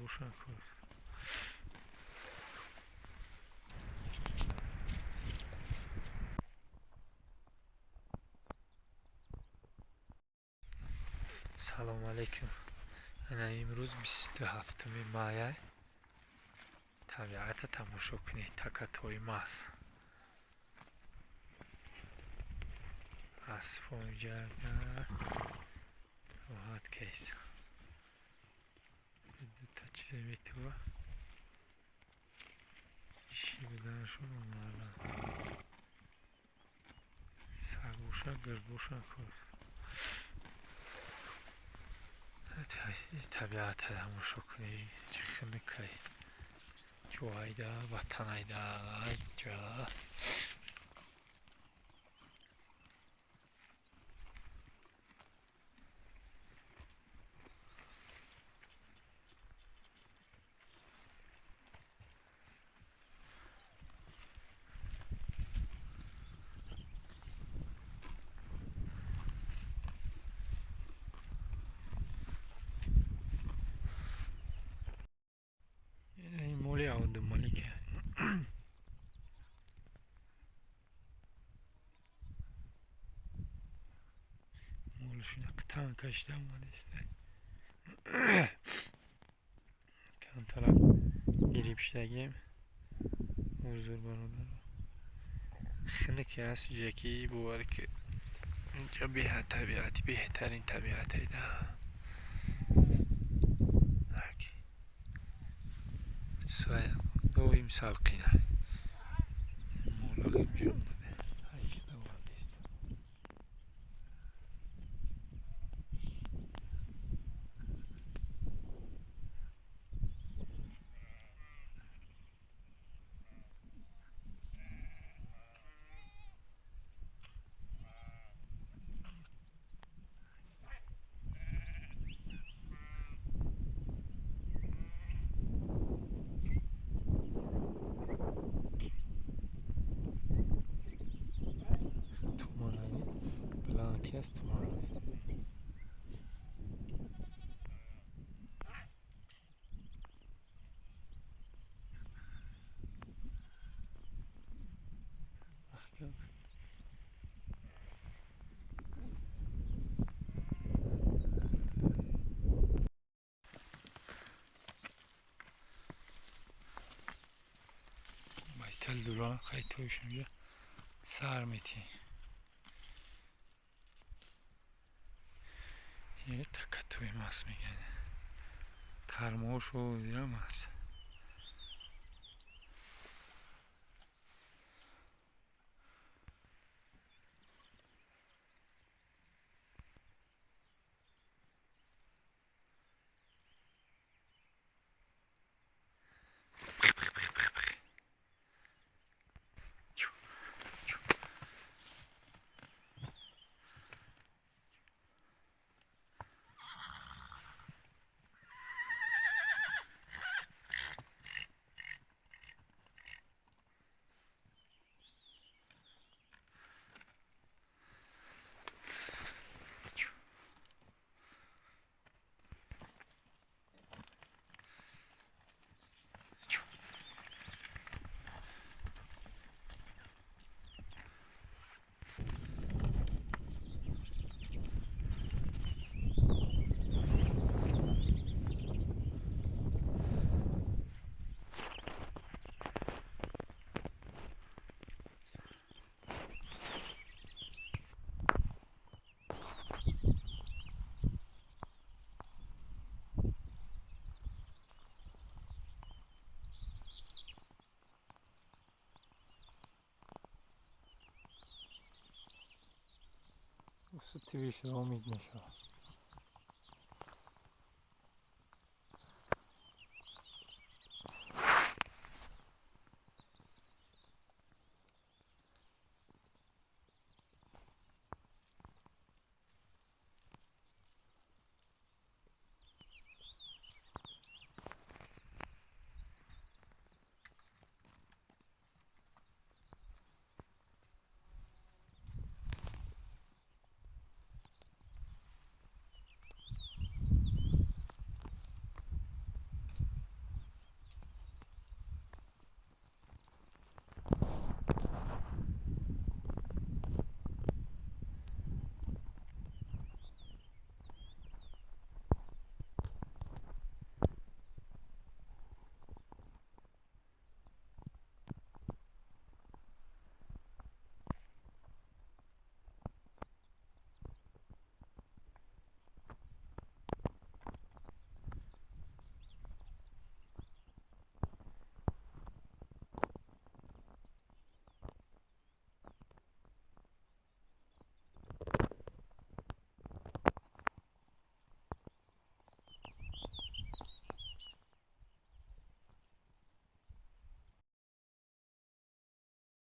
روشن کن. سلام علیکم. انا امروز 27 مای طبیعت تماشا کنید. تکتوی محض اسفون جرگه راحت کیسه تا چیزی میتوه چی بدنشون اومدن سگوشن گرگوشن کن. طبیعت تماشا کنید. چه خنکی جوایده وطنایده جا این مولی عود مالیکه مولشون قطعا کشتم مالیسته کم طرف گریبشتگیم حضور برادر خنکی هست یکی بوار که اینجا به طبیعتی بهترین طبیعتی ده هرکی سایم دویم سالقینه مولاقیم جمعه هرکی دوام بیست تومانایی بلانکی است تومانایی محکم بایتل دوران خیلی تویشم جا سر میتی یه تکتوی ماست میگن ترموش و زیرا ماست Usta TV امید میشه